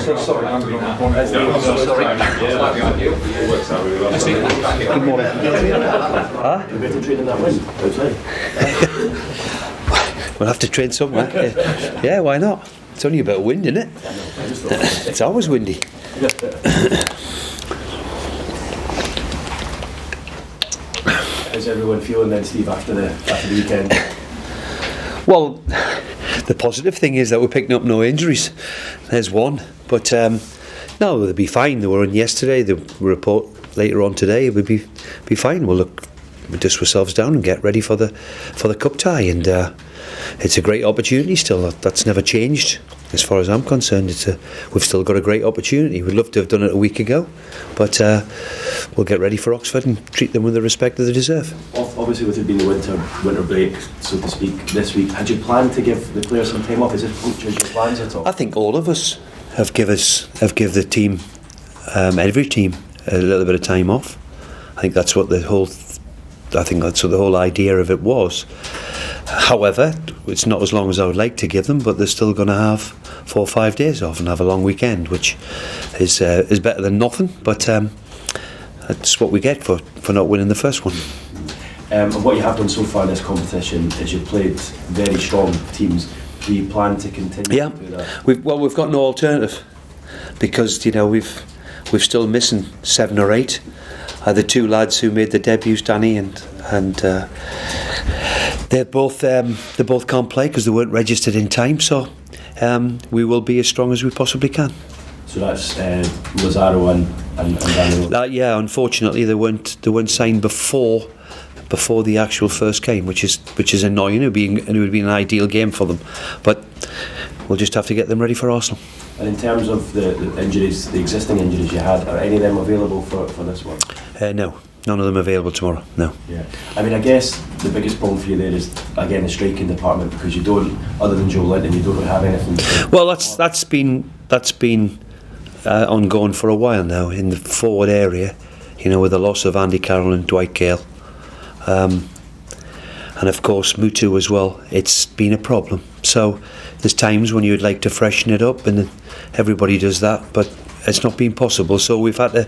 so sorry. I'm so sorry. Good morning. Huh? You're better training that win outside. We'll have to train somewhere. Yeah, why not? It's only a bit of wind, isn't it? It's always windy. How's everyone feeling then, Steve, after the weekend? Well, the positive thing is that we're picking up no injuries. There's one. But no, they'll be fine. They were in yesterday. The report later on today will be fine. We'll dust ourselves down and get ready for the cup tie. And it's a great opportunity still. That's never changed as far as I'm concerned. We've still got a great opportunity. We'd love to have done it a week ago, but we'll get ready for Oxford and treat them with the respect that they deserve. Obviously, with it being the winter break, so to speak, this week, had you planned to give the players some time off? Is it punctured your plans at all? I think all of us have give the team, every team, a little bit of time off. I think that's what the whole idea of it was. However, it's not as long as I would like to give them, but they're still going to have 4 or 5 days off and have a long weekend, which is better than nothing. But that's what we get for not winning the first one. And what you have done so far in this competition is you've played very strong teams. Do you plan to continue to do that? We've got no alternative, because we've still missing 7 or 8. The 2 lads who made the debuts, Danny and they both can't play because they weren't registered in time. So we will be as strong as we possibly can. So that's Lazaro and Daniel. Yeah, unfortunately they weren't signed before the actual first game, which is annoying. It would be an ideal game for them, but we'll just have to get them ready for Arsenal. And in terms of the injuries, the existing injuries you had, are any of them available for this one? No, none of them available tomorrow. No. Yeah. I mean, I guess the biggest problem for you there is again the striking department, because you don't, other than Joe Linton, you don't really have anything. Well, that's been ongoing for a while now in the forward area. With the loss of Andy Carroll and Dwight Gale. And of course Mutu as well. It's been a problem. So there's times when you'd like to freshen it up, and everybody does that, but it's not been possible. So we've had to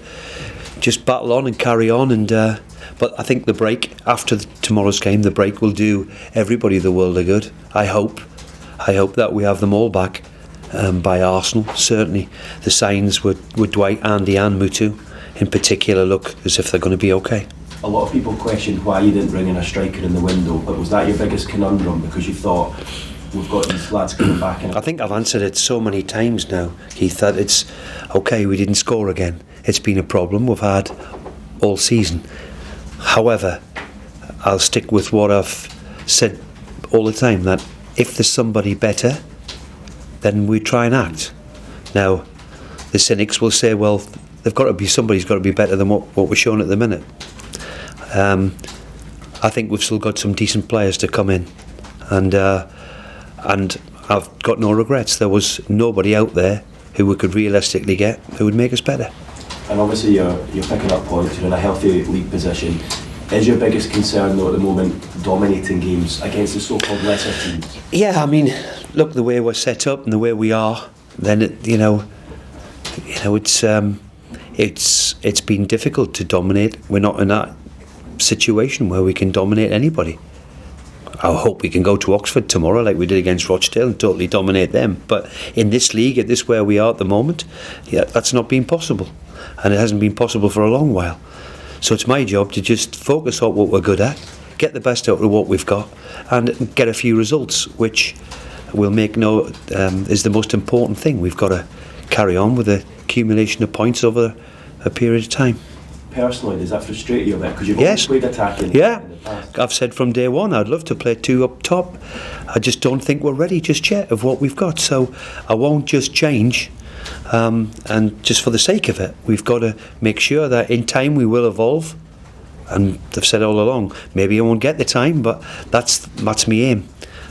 just battle on and carry on. And but I think the break after tomorrow's game, the break will do everybody the world of good. I hope that we have them all back by Arsenal. Certainly the signs with Dwight, Andy and Mutu in particular look as if they're going to be okay. A lot of people questioned why you didn't bring in a striker in the window, but was that your biggest conundrum, because you thought we've got these lads coming back? I think I've answered it so many times now, Keith, that it's okay, we didn't score again. It's been a problem we've had all season. However, I'll stick with what I've said all the time, that if there's somebody better, then we try and act. Now, the cynics will say, well, somebody's got to be better than what we're showing at the minute. I think we've still got some decent players to come in, and I've got no regrets. There was nobody out there who we could realistically get who would make us better. And obviously you're picking up points, you're in a healthy league position. Is your biggest concern though at the moment dominating games against the so-called lesser teams? Yeah, I mean, look, the way we're set up and the way we are, then it's been difficult to dominate. We're not in that situation where we can dominate anybody. I hope we can go to Oxford tomorrow like we did against Rochdale and totally dominate them, but in this league, at this where we are at the moment, that's not been possible, and it hasn't been possible for a long while. So it's my job to just focus on what we're good at, get the best out of what we've got, and get a few results, which will make is the most important thing. We've got to carry on with the accumulation of points over a period of time. Personally, does that frustrate you a bit? Because you've always played attacking in the past. I've said from day one I'd love to play 2 up top. I just don't think we're ready just yet of what we've got, so I won't just change and just for the sake of it. We've got to make sure that in time we will evolve, and I've said all along, maybe I won't get the time, but that's my aim,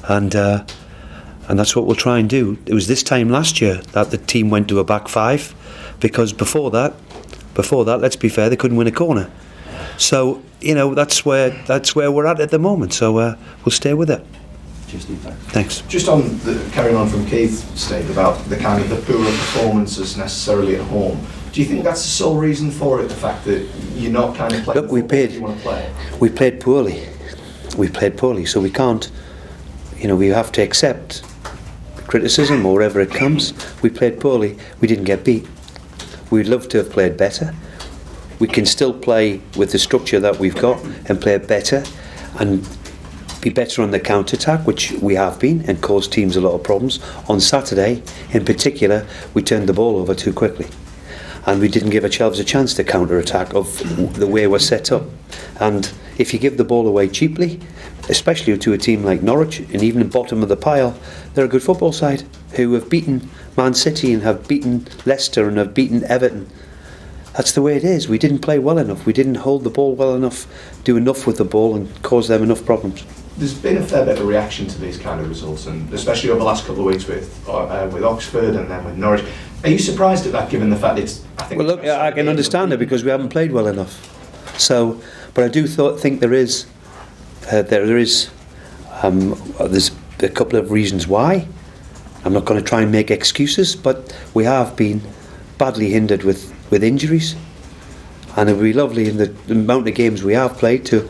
and that's what we'll try and do. It was this time last year that the team went to a back 5, because before that, let's be fair, they couldn't win a corner. So that's where we're at the moment. So we'll stay with it. Cheers, Steve. Thanks. Just on carrying on from Keith's statement about the kind of the poorer performances necessarily at home, do you think that's the sole reason for it, the fact that you're not kind of playing Look, we the football you want to play? We played poorly. We played poorly, so we can't, we have to accept criticism or wherever it comes. We played poorly. We didn't get beat. We'd love to have played better. We can still play with the structure that we've got and play better and be better on the counter-attack, which we have been, and cause teams a lot of problems. On Saturday, in particular, we turned the ball over too quickly. And we didn't give ourselves a chance to counter-attack of the way we're set up. And if you give the ball away cheaply, especially to a team like Norwich, and even the bottom of the pile, they're a good football side who have beaten Man City and have beaten Leicester and have beaten Everton. That's the way it is. We didn't play well enough. We didn't hold the ball well enough, do enough with the ball and cause them enough problems. There's been a fair bit of reaction to these kind of results, and especially over the last couple of weeks with Oxford and then with Norwich. Are you surprised at that, given the fact it's? Well, look, I can understand it because we haven't played well enough. So, but I do think there's a couple of reasons why. I'm not going to try and make excuses, but we have been badly hindered with injuries, and it would be lovely in the amount of games we have played to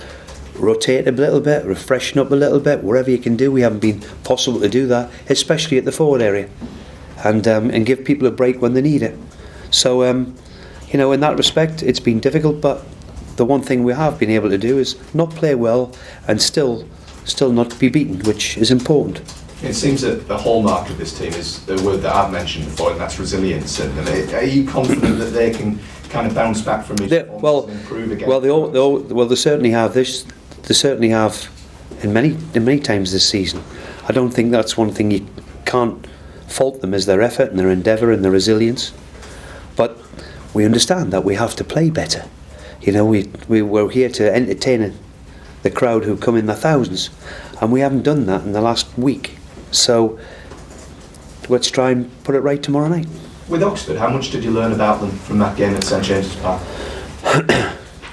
rotate a little bit, refreshen up a little bit, whatever you can do. We haven't been possible to do that, especially at the forward area, and give people a break when they need it. So, in that respect, it's been difficult, but the one thing we have been able to do is not play well and still not be beaten, which is important. It seems that the hallmark of this team is the word that I've mentioned before, and that's resilience. And are you confident that they can kind of bounce back from these performances and improve again? Well, they certainly have this. They certainly have in many times this season. I don't think that's one thing you can't fault them, is their effort and their endeavour and their resilience. But we understand that we have to play better. We were here to entertain the crowd who come in their thousands, and we haven't done that in the last week. So let's try and put it right tomorrow night. With Oxford, how much did you learn about them from that game at St James's Park?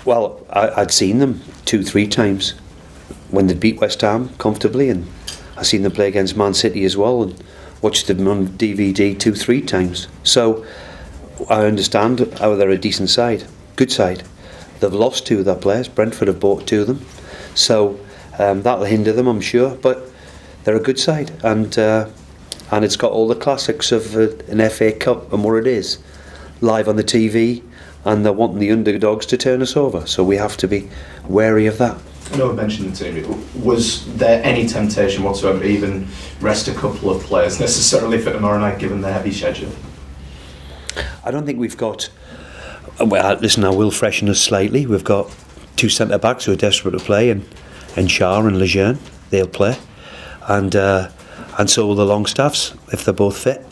Well, I'd seen them 2-3 times when they beat West Ham comfortably, and I've seen them play against Man City as well, and watched them on DVD 2-3 times. So I understand how they're a decent side, good side. They've lost 2 of their players. Brentford have bought 2 of them, so that'll hinder them, I'm sure. But they're a good side, and it's got all the classics of an FA Cup and what it is, live on the TV, and they're wanting the underdogs to turn us over. So we have to be wary of that. I know I mentioned the team. Was there any temptation whatsoever to even rest a couple of players necessarily for tomorrow night, given the heavy schedule? I don't think we've got. Well, listen, I will freshen us slightly. We've got 2 centre backs who are desperate to play, and Shah and Lejeune, they'll play, and so will the Longstaffs if they're both fit.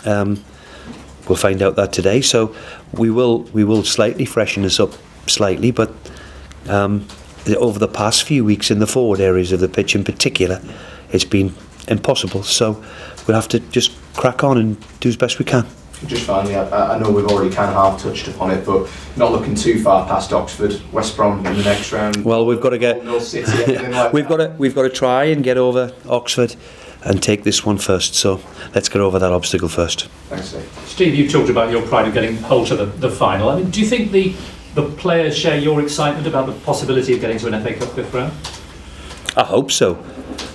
We'll find out that today. So we will slightly freshen us up slightly, but over the past few weeks in the forward areas of the pitch in particular, it's been impossible. So we'll have to just crack on and do as best we can. Just finally, I know we've already kind of half touched upon it, but not looking too far past Oxford, West Brom in the next round. Well, we've got to get. City, like we've got to try and get over Oxford and take this one first. So let's get over that obstacle first. Thanks, Steve. Steve, you talked about your pride of getting hold to the final. I mean, do you think the players share your excitement about the possibility of getting to an FA Cup fifth round? I hope so,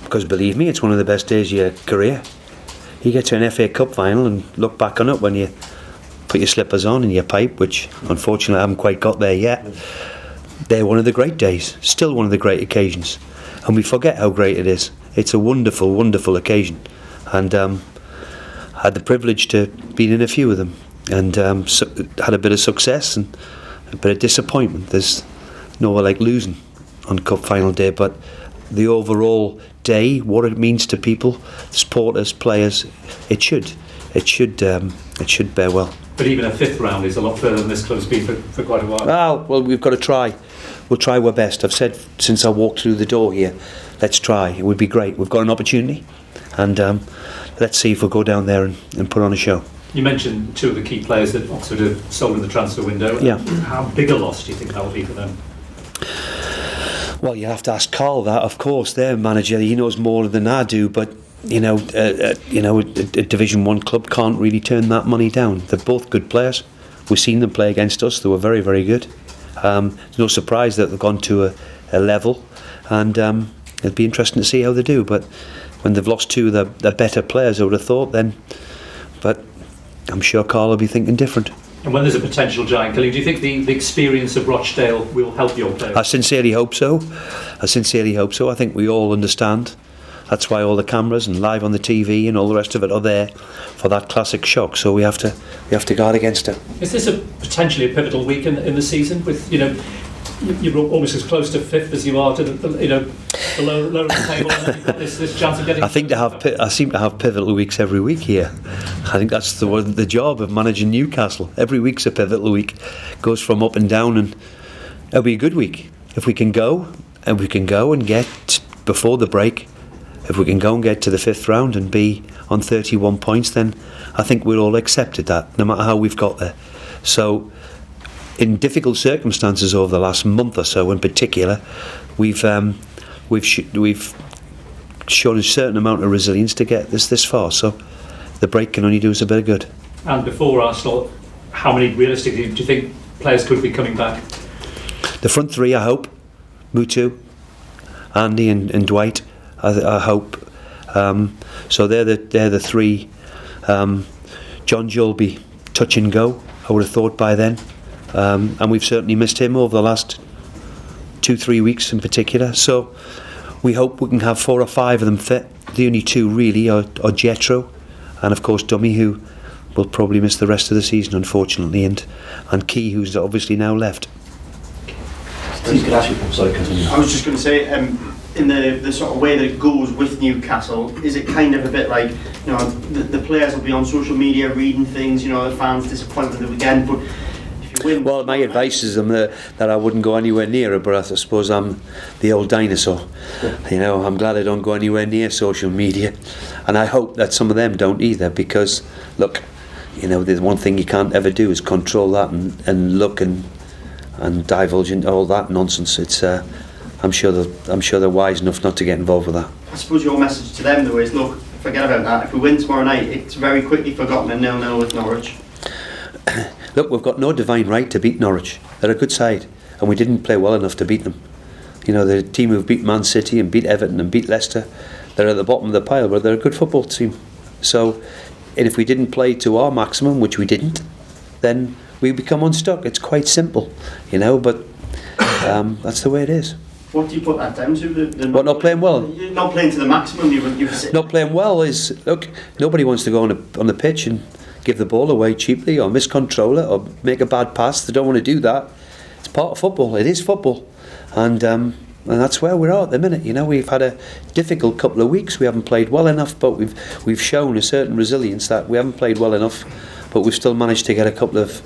because believe me, it's one of the best days of your career. You get to an FA Cup final and look back on it when you put your slippers on and your pipe, which unfortunately I haven't quite got there yet. They're one of the great days, still one of the great occasions, and we forget how great it is. It's a wonderful, wonderful occasion, and I had the privilege to be in a few of them, and had a bit of success and a bit of disappointment. There's nowhere like losing on Cup final day, but the overall day, what it means to people, supporters, players, it should bear well. But even a fifth round is a lot further than this club's been for quite a while. Well, we've got to try. We'll try our best. I've said since I walked through the door here, let's try. It would be great. We've got an opportunity, and let's see if we'll go down there and put on a show. You mentioned 2 of the key players that Oxford have sold in the transfer window. Yeah. How big a loss do you think that will be for them? Well, you have to ask Carl that. Of course, their manager, he knows more than I do. But a Division 1 club can't really turn that money down. They're both good players. We've seen them play against us. They were very, very good. It's no surprise that they've gone to a level, and it'd be interesting to see how they do. But when they've lost two of the better players, I would have thought then. But I'm sure Carl will be thinking different. And when there's a potential giant killing, do you think the experience of Rochdale will help your players? I sincerely hope so. I think we all understand. That's why all the cameras and live on the TV and all the rest of it are there for that classic shock. So we have to guard against it. Is this potentially a pivotal week in the season? With you're almost as close to fifth as you are to the lower of the table, and then you've got this chance of getting. I seem to have pivotal weeks every week here. I think that's the job of managing Newcastle. Every week's a pivotal week. Goes from up and down, and it'll be a good week if we can go and get before the break. If we can go and get to the fifth round and be on 31 points, then I think we're all accepted that, no matter how we've got there. So, in difficult circumstances over the last month or so, in particular, we've shown a certain amount of resilience to get this far. So, the break can only do us a bit of good. And before Arsenal, how many realistically do you think players could be coming back? The front three, I hope. Mutu, Andy, and Dwight. I hope. So they're the three. John Joe will be touch and go, I would have thought by then, and we've certainly missed him over the last 2-3 weeks in particular. So we hope we can have 4 or 5 of them fit. The only two really are Jetro and of course Dummy, who will probably miss the rest of the season unfortunately, and Key, who's obviously now left. Steve, could I ask you? Sorry, continue. I was just going to say, in the sort of way that it goes with Newcastle, is it kind of a bit like, the players will be on social media reading things, the fans disappointed at the weekend, but if you win... Well, my advice is that I wouldn't go anywhere near it, but I suppose I'm the old dinosaur. I'm glad I don't go anywhere near social media, and I hope that some of them don't either, because, look, there's one thing you can't ever do is control that and look and divulge into all that nonsense. It's I'm sure they're wise enough not to get involved with that. I suppose your message to them though is, look, forget about that. If we win tomorrow night, it's very quickly forgotten and 0-0 with Norwich. Look, we've got no divine right to beat Norwich. They're a good side, and we didn't play well enough to beat them. The team who've beat Man City and beat Everton and beat Leicester, they're at the bottom of the pile, but they're a good football team. So, and if we didn't play to our maximum, which we didn't, then we become unstuck. It's quite simple, but that's the way it is. What do you put that down to? Not playing well? You're not playing to the maximum. Not playing well is, look, nobody wants to go on the pitch and give the ball away cheaply or miscontrol it or make a bad pass. They don't want to do that. It's part of football. It is football, and that's where we're at the minute. We've had a difficult couple of weeks. We haven't played well enough, but we've shown a certain resilience that we haven't played well enough, but we've still managed to get a couple of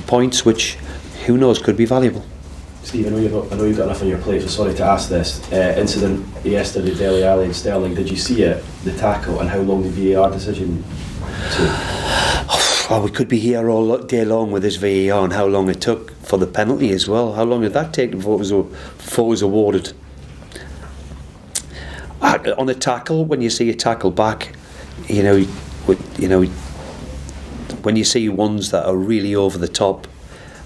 points, which who knows could be valuable. Steve, I know you've got enough on your plate, so sorry to ask this. Incident yesterday, Dele Alli and Sterling, did you see it, the tackle, and how long the VAR decision took? Oh, we could be here all day long with this VAR and how long it took for the penalty as well. How long did that take before it was awarded? On a tackle, when you see a tackle back, when you see ones that are really over the top,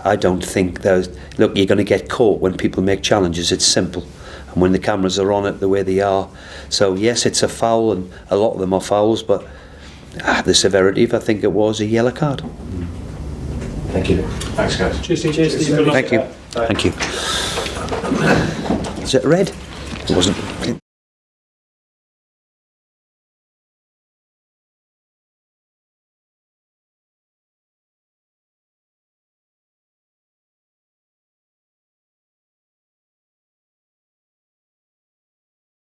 I don't think there's... Look, you're going to get caught when people make challenges. It's simple. And when the cameras are on it the way they are. So, yes, it's a foul, and a lot of them are fouls, but the severity of, I think it was a yellow card. Thank you. Thanks, guys. Cheers, Steve. Thank you. Thank you. Is it red? It wasn't.